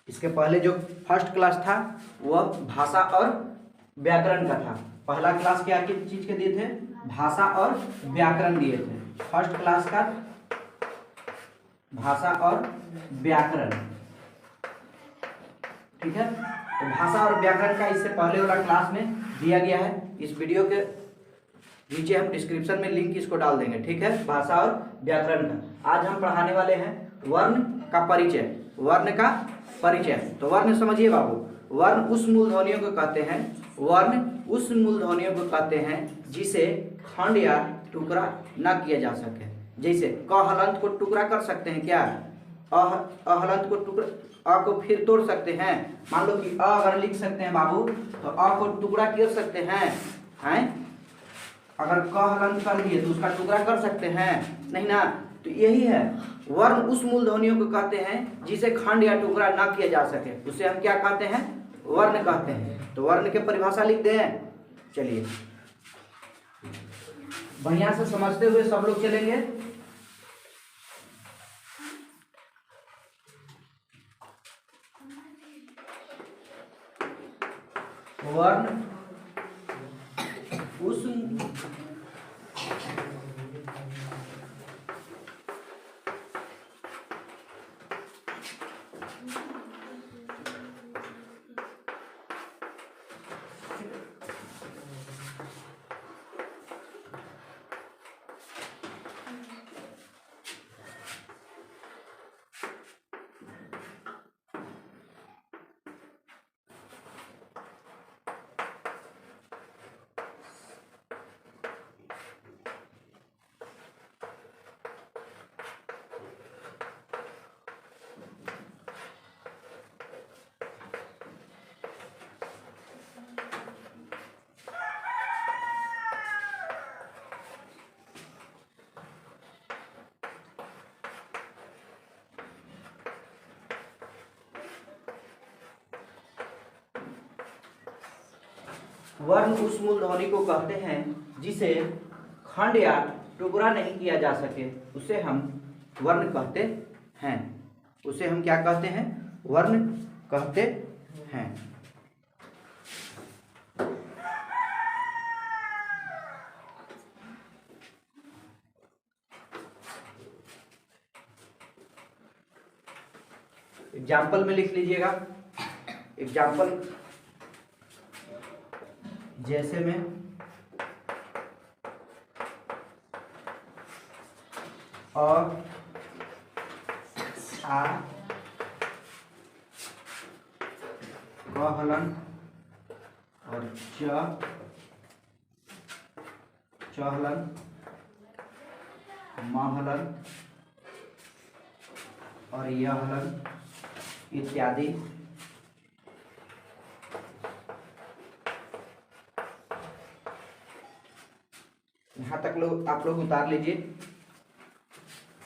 इसके पहले जो फर्स्ट क्लास था वह भाषा और व्याकरण का था। पहला क्लास क्या किस चीज के दिए थे? भाषा और व्याकरण दिए थे। फर्स्ट क्लास का भाषा और व्याकरण, ठीक है। तो भाषा और व्याकरण का इससे पहले वाला क्लास में दिया गया है। इस वीडियो के नीचे हम डिस्क्रिप्शन में लिंक इसको डाल देंगे, ठीक है, भाषा और व्याकरण का। आज हम पढ़ाने वाले हैं वर्ण का परिचय। वर्ण का परिचय, तो वर्ण समझिए बाबू। वर्ण उस मूलध्वनियों को कहते हैं, वर्ण उस मूलध्वनियों को कहते हैं जिसे खंड या टुकड़ा न किया जा सके। जैसे क हलंत को टुकड़ा कर सकते हैं क्या? हलंत को टुकड़ा, अ को फिर तोड़ सकते हैं। मान लो कि अ अगर लिख सकते हैं बाबू तो अ को टुकड़ा कर सकते हैं। अगर क हलंत कर दिए तो उसका टुकड़ा कर सकते हैं? नहीं ना। तो यही है, वर्ण उस मूलध्वनियों को कहते हैं जिसे खंड या टुकड़ा ना किया जा सके, उसे हम क्या कहते हैं? वर्ण कहते हैं। तो वर्ण के परिभाषा लिख दें। चलिए बढ़िया से समझते हुए सब लोग चलेंगे। वर्ण उस वर्ण उस मूलध्वनि को कहते हैं जिसे खंड या टुकड़ा नहीं किया जा सके, उसे हम वर्ण कहते हैं। उसे हम क्या कहते हैं? वर्ण कहते हैं। एग्जाम्पल में लिख लीजिएगा। एग्जाम्पल जैसे में और आ क हलन और च हलन म हलन और य हलन इत्यादि। यहाँ तक लोग आप लोग उतार लीजिए।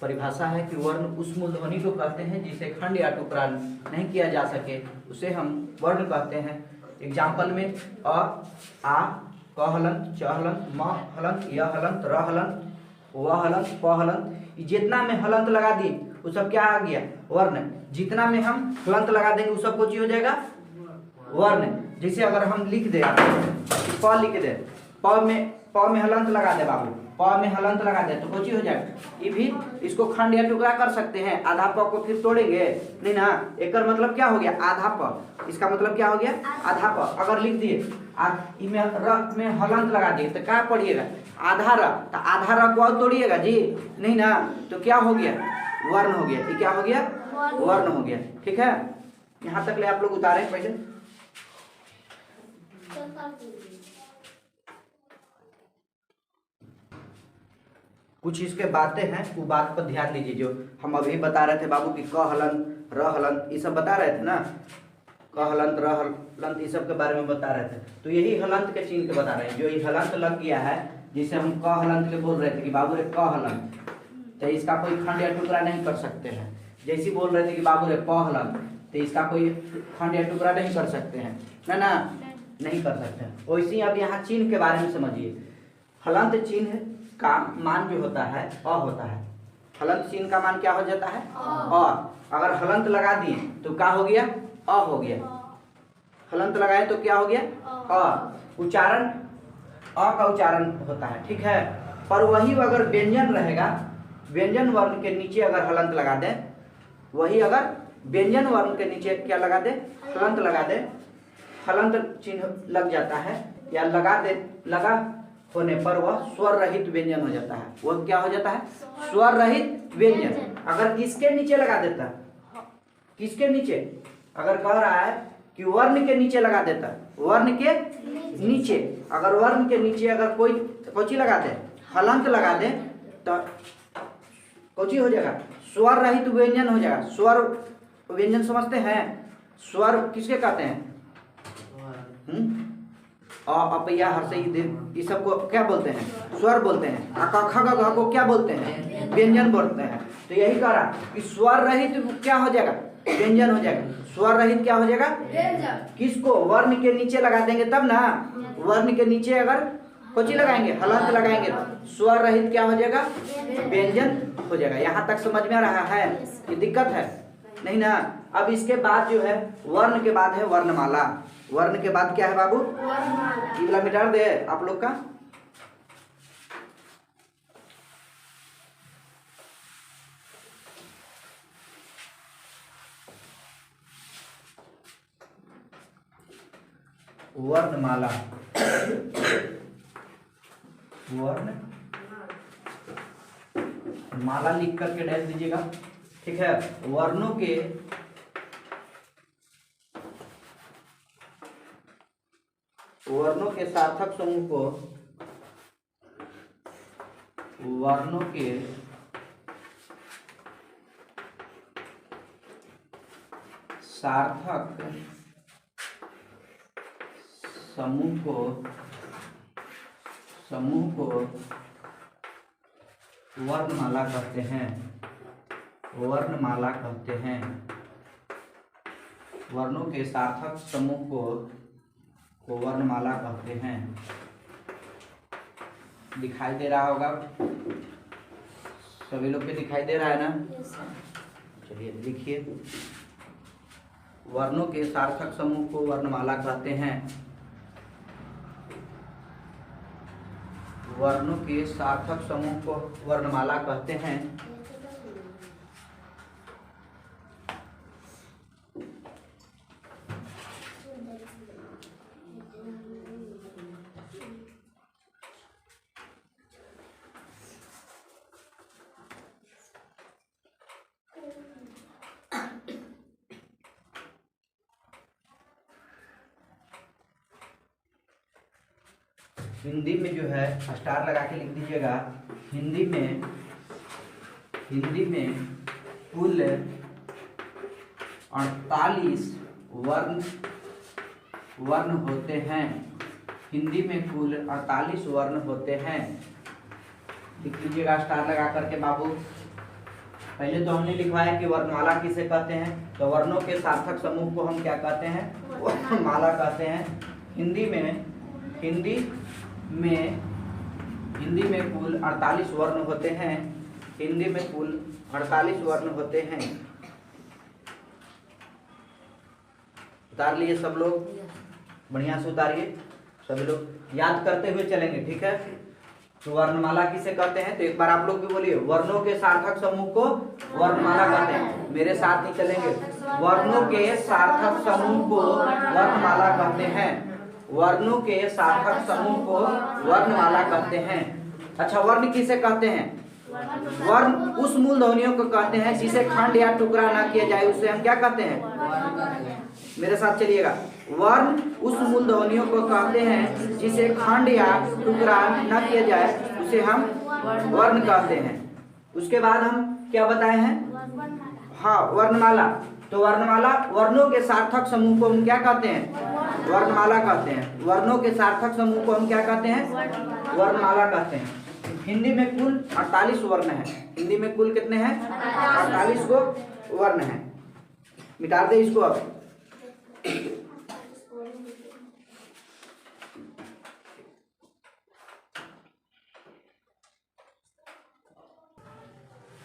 परिभाषा है कि वर्ण उस मूलध्वनि को कहते हैं जिसे खंड या टुकड़ा नहीं किया जा सके, उसे हम वर्ण कहते हैं। एग्जाम्पल में अ आ क हलंत च हलंत म हलंत य हलंत र हलंत व हलंत प हलंत, जितना में हलंत लगा दिए वो सब क्या आ गया? वर्ण। जितना में हम हलंत लगा देंगे वो सब कुछ हो जाएगा वर्ण। जैसे अगर हम लिख दे प लिख दे, प में हलंत लगा दे बाबू, प में हलंत लगा दे तो कुछ हो जाएगा। ये भी इसको खंड या टुकड़ा कर सकते हैं। आधा प को फिर तोड़ेंगे नहीं ना। एक मतलब क्या हो गया? आधा प। इसका मतलब क्या हो गया? आधा प। अगर लिख दिए में र में हलंत लगा दिए तो क्या पढ़िएगा? आधा र। तो आधा र को और तोड़िएगा जी नहीं ना। तो क्या हो गया? वर्ण हो गया। ये क्या हो गया? वर्ण हो गया। ठीक है, यहाँ तक ले आप लोग उतारे पहले। कुछ इसके बातें हैं, वो बात पर ध्यान दीजिए। जो हम अभी बता रहे थे बाबू कि क हलंत र हलंत ये सब बता रहे थे ना, क हलंत र हलंत ये सब के बारे में बता रहे थे। तो यही हलंत के चिन्ह के बता रहे हैं। जो ये हलंत लग गया है, जिसे हम क हलंत के बोल रहे थे कि बाबू रे क हलंत, तो इसका कोई खंड या टुकड़ा नहीं कर सकते हैं। जैसे बोल रहे थे कि बाबू रे प हलंत, तो इसका कोई खंड या टुकड़ा नहीं कर सकते हैं ना, नहीं कर सकते हैं। वैसे ही अब यहाँ चिन्ह के बारे में समझिए। हलंत चिन्ह का मान जो होता है अ होता है। हलंत चिन्ह का मान क्या हो जाता है? अ। अगर हलंत लगा दिए तो क्या हो गया? अ हो गया, हलंत लगाए तो क्या हो गया अ। उच्चारण अ का उच्चारण होता है, ठीक है। पर वही अगर व्यंजन रहेगा, व्यंजन वर्ण के नीचे अगर हलंत लगा दे, वही अगर व्यंजन वर्ण के नीचे क्या लगा दे, हलंत लगा दे, हलंत चिन्ह लग जाता है या लगा होने पर वह स्वर रहित व्यंजन हो जाता है। वह क्या हो जाता है, स्वर रहित व्यंजन। अगर किसके नीचे लगा देता, किसके नीचे, अगर कह रहा है कि वर्ण के नीचे लगा देता, वर्ण के नीचे, अगर वर्ण के नीचे अगर कोई कोची लगा दे, हलंत लगा दे, तो कोची हो जाएगा, स्वर रहित व्यंजन हो जाएगा। स्वर व्यंजन समझते हैं, स्वर किसके कहते हैं, अपैया हर्षई दीर्घ, इस सबको क्या बोलते हैं, स्वर बोलते हैं। ख ग घ को क्या बोलते हैं, व्यंजन बोलते हैं। तो यही कह रहा कि स्वर रहित क्या हो जाएगा, व्यंजन हो जाएगा। स्वर रहित क्या हो जाएगा, किसको, वर्ण के नीचे लगा देंगे तब ना, वर्ण के नीचे अगर कोची लगाएंगे, हलंत लगाएंगे, स्वर रहित क्या हो जाएगा, व्यंजन हो जाएगा। यहाँ तक समझ में आ रहा है, ये दिक्कत है नहीं ना। अब इसके बाद जो है वर्ण के बाद है वर्णमाला। वर्ण के बाद क्या है बाबू, ये वाला मिटा दे आप लोग का। वर्णमाला, वर्ण माला लिख करके डैश दीजिएगा, ठीक है। वर्णों के सार्थक समूह को, वर्णों के सार्थक समूह को वर्णमाला कहते हैं, वर्णमाला कहते हैं। वर्णों के सार्थक समूह को वर्णमाला कहते हैं। दिखाई दे रहा होगा सभी लोग के, दिखाई दे रहा है ना। चलिए लिखिए, वर्णों के सार्थक समूह को वर्णमाला कहते हैं। वर्णों के सार्थक समूह को वर्णमाला कहते हैं। हिंदी में जो है स्टार लगा के लिख दीजिएगा। हिंदी में कुल 48 वर्ण होते हैं। हिंदी में कुल 48 वर्ण होते हैं। लिख लीजिएगा स्टार लगा करके बाबू। पहले तो हमने लिखवाया कि वर्णमाला किसे कहते हैं, तो वर्णों के सार्थक समूह को हम क्या कहते हैं, वर्णमाला कहते हैं। हिंदी में कुल 48 वर्ण होते हैं। हिंदी में कुल 48 वर्ण होते हैं। उतार लिए सब लोग, बढ़िया से उतारिए, सभी लोग याद करते हुए चलेंगे, ठीक है। तो वर्णमाला किसे कहते हैं, तो एक बार आप लोग भी बोलिए, वर्णों के सार्थक समूह को वर्णमाला कहते हैं। मेरे साथ ही चलेंगे, वर्णों के सार्थक समूह को वर्णमाला कहते हैं। वर्णों के सार्थक समूह को वर्णमाला कहते हैं। अच्छा, वर्ण किसे कहते हैं, वर्ण उस मूल ध्वनियों को कहते हैं जिसे खंड या टुकड़ा ना किया जाए, उसे हम क्या कहते हैं, मेरे साथ चलिएगा। वर्ण उस मूल ध्वनियों को कहते हैं जिसे खंड या टुकड़ा न किया जाए, उसे हम वर्ण कहते हैं। उसके बाद हम क्या बताए हैं, हाँ वर्णमाला। तो वर्णमाला, वर्णों के सार्थक समूह को हम क्या कहते हैं, वर्णमाला कहते हैं। वर्णों के सार्थक समूह को हम क्या कहते हैं, वर्णमाला कहते हैं। हिंदी में कुल 48 वर्ण है। हिंदी में कुल कितने हैं, 48 को वर्ण है। मिटा दे इसको अब।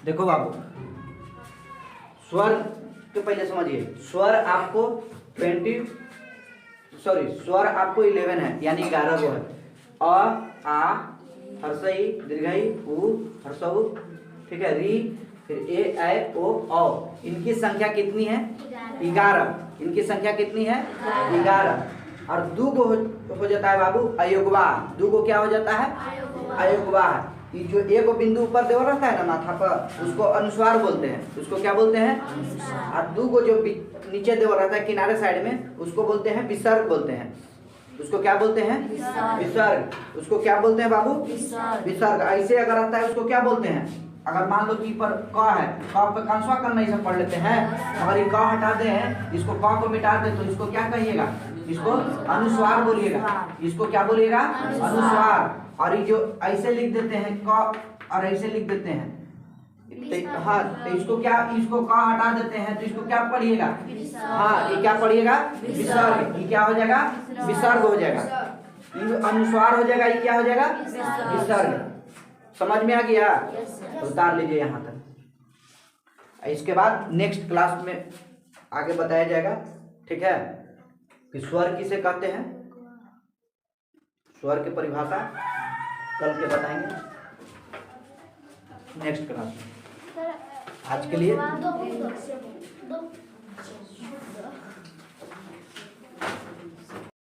देखो बाबू, स्वर तो पहले समझिए, स्वर आपको 11 है, यानी 11 को है। अ, आ, हर्षई, दीर्घई, उ, हर्षऊ, ठीक है, री, फिर ए, ऐ, ओ, औ। इनकी संख्या कितनी है? 11। इनकी संख्या कितनी है? 11। और दू को हो जाता है बाबू अयोगवा। दू को क्या हो जाता है? अयोगवा। ये जो एक बिंदु ऊपर देवल रहता है ना माथा पर, उसको अनुस्वार बोलते हैं। उसको क्या बोलते हैं? और दू को जो नीचे देवल रहता है किनारे साइड में, उसको बोलते हैं विसर्ग बोलते हैं। उसको क्या बोलते हैं? विसर्ग। उसको क्या बोलते हैं बाबू? विसर्ग। ऐसे अगर आता है उसको क्या बोलते हैं? अगर मान लो कि पर क है, क पे कंसवा करना ही सब पढ़ लेते हैं। अगर ये क हटा दे हैं, इसको क को मिटा दे, तो इसको क्या कहिएगा? इसको अनुस्वार बोलिएगा। इसको क्या बोलिएगा? अनुस्वार। और ये जो ऐसे लिख देते हैं क और ऐसे लिख देते हैं, हाँ, तो इसको क्या, इसको क हटा देते हैं तो इसको क्या पढ़िएगा? हाँ, ये क्या पढ़िएगा? विसर्ग। ये क्या हो जाएगा? विसर्ग हो जाएगा। ये अनुस्वार हो जाएगा, ये क्या हो जाएगा? विसर्ग। समझ में आ गया? तो उतार लीजिए यहाँ तक। इसके बाद नेक्स्ट क्लास में आगे बताया जाएगा, ठीक है, कि स्वर किसे कहते हैं। स्वर की परिभाषा कल के बताएंगे नेक्स्ट क्लास में। आज के लिए